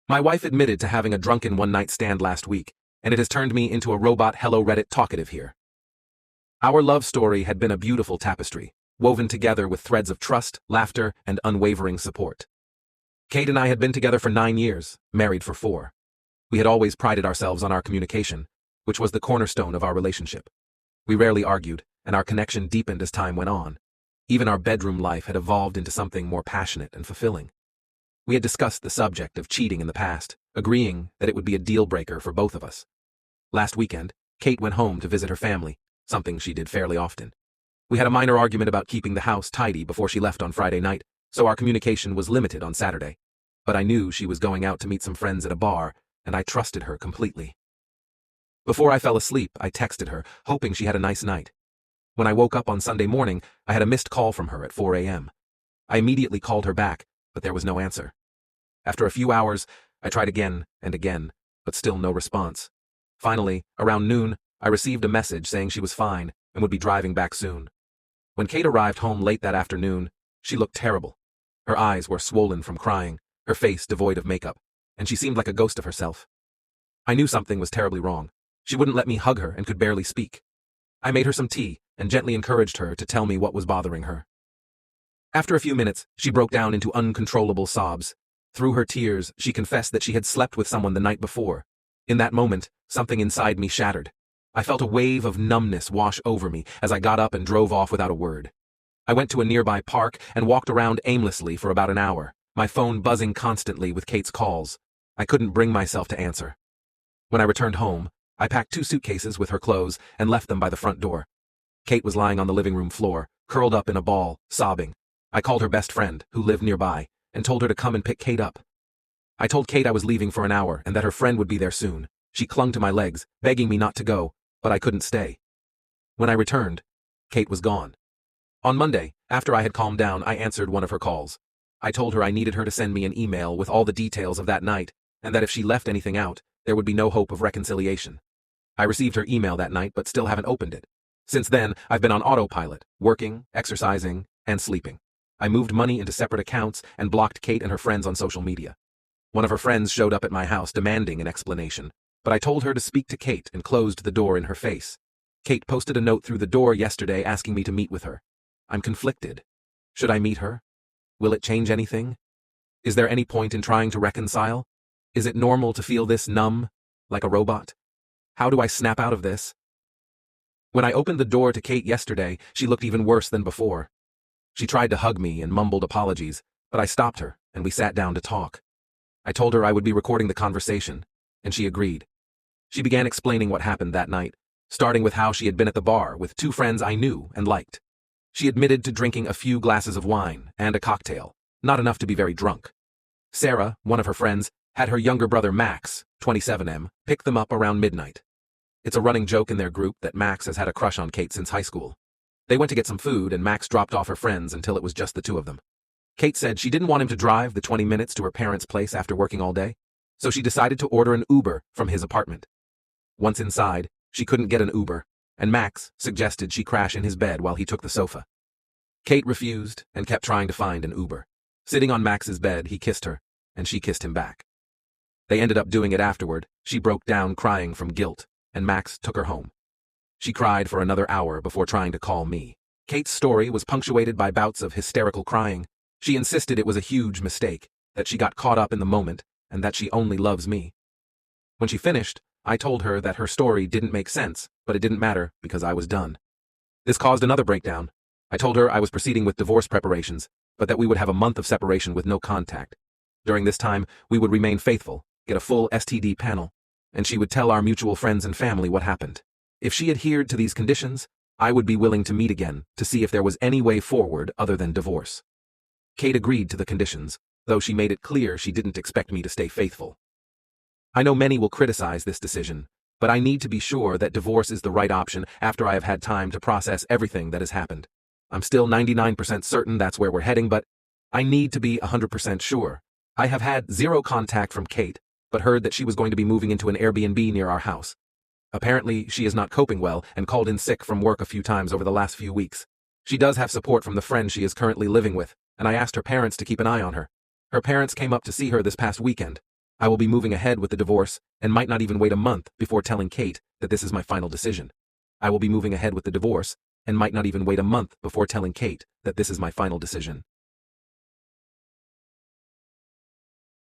My wife admitted to having a drunken one-night stand last week, and it has turned me into a robot Hello Reddit talkative here. Our love story had been a beautiful tapestry, woven together with threads of trust, laughter, and unwavering support. Kate and I had been together for 9 years, married for 4. We had always prided ourselves on our communication, which was the cornerstone of our relationship. We rarely argued, and our connection deepened as time went on. Even our bedroom life had evolved into something more passionate and fulfilling. We had discussed the subject of cheating in the past, agreeing that it would be a deal-breaker for both of us. Last weekend, Kate went home to visit her family, something she did fairly often. We had a minor argument about keeping the house tidy before she left on Friday night, so our communication was limited on Saturday. But I knew she was going out to meet some friends at a bar, and I trusted her completely. Before I fell asleep, I texted her, hoping she had a nice night. When I woke up on Sunday morning, I had a missed call from her at 4 a.m. I immediately called her back, but there was no answer. After a few hours, I tried again and again, but still no response. Finally, around noon, I received a message saying she was fine and would be driving back soon. When Kate arrived home late that afternoon, she looked terrible. Her eyes were swollen from crying, her face devoid of makeup, and she seemed like a ghost of herself. I knew something was terribly wrong. She wouldn't let me hug her and could barely speak. I made her some tea and gently encouraged her to tell me what was bothering her. After a few minutes, she broke down into uncontrollable sobs. Through her tears, she confessed that she had slept with someone the night before. In that moment, something inside me shattered. I felt a wave of numbness wash over me as I got up and drove off without a word. I went to a nearby park and walked around aimlessly for about an hour, my phone buzzing constantly with Kate's calls. I couldn't bring myself to answer. When I returned home, I packed 2 suitcases with her clothes and left them by the front door. Kate was lying on the living room floor, curled up in a ball, sobbing. I called her best friend, who lived nearby, and told her to come and pick Kate up. I told Kate I was leaving for an hour and that her friend would be there soon. She clung to my legs, begging me not to go, but I couldn't stay. When I returned, Kate was gone. On Monday, after I had calmed down, I answered one of her calls. I told her I needed her to send me an email with all the details of that night, and that if she left anything out, there would be no hope of reconciliation. I received her email that night but still haven't opened it. Since then, I've been on autopilot, working, exercising, and sleeping. I moved money into separate accounts and blocked Kate and her friends on social media. One of her friends showed up at my house demanding an explanation, but I told her to speak to Kate and closed the door in her face. Kate posted a note through the door yesterday asking me to meet with her. I'm conflicted. Should I meet her? Will it change anything? Is there any point in trying to reconcile? Is it normal to feel this numb, like a robot? How do I snap out of this? When I opened the door to Kate yesterday, she looked even worse than before. She tried to hug me and mumbled apologies, but I stopped her and we sat down to talk. I told her I would be recording the conversation, and she agreed. She began explaining what happened that night, starting with how she had been at the bar with 2 friends I knew and liked. She admitted to drinking a few glasses of wine and a cocktail, not enough to be very drunk. Sarah, one of her friends, had her younger brother Max, 27M, pick them up around midnight. It's a running joke in their group that Max has had a crush on Kate since high school. They went to get some food and Max dropped off her friends until it was just the 2 of them. Kate said she didn't want him to drive the 20 minutes to her parents' place after working all day, so she decided to order an Uber from his apartment. Once inside, she couldn't get an Uber, and Max suggested she crash in his bed while he took the sofa. Kate refused and kept trying to find an Uber. Sitting on Max's bed, he kissed her, and she kissed him back. They ended up doing it afterward. She broke down crying from guilt, and Max took her home. She cried for another hour before trying to call me. Kate's story was punctuated by bouts of hysterical crying. She insisted it was a huge mistake, that she got caught up in the moment, and that she only loves me. When she finished, I told her that her story didn't make sense, but it didn't matter because I was done. This caused another breakdown. I told her I was proceeding with divorce preparations, but that we would have a month of separation with no contact. During this time, we would remain faithful, get a full STD panel, and she would tell our mutual friends and family what happened. If she adhered to these conditions, I would be willing to meet again to see if there was any way forward other than divorce. Kate agreed to the conditions, though she made it clear she didn't expect me to stay faithful. I know many will criticize this decision, but I need to be sure that divorce is the right option after I have had time to process everything that has happened. I'm still 99% certain that's where we're heading, but I need to be 100% sure. I have had 0 contact from Kate, but heard that she was going to be moving into an Airbnb near our house. Apparently, she is not coping well and called in sick from work a few times over the last few weeks. She does have support from the friend she is currently living with, and I asked her parents to keep an eye on her. Her parents came up to see her this past weekend. I will be moving ahead with the divorce and might not even wait a month before telling Kate that this is my final decision. I will be moving ahead with the divorce and might not even wait a month before telling Kate that this is my final decision.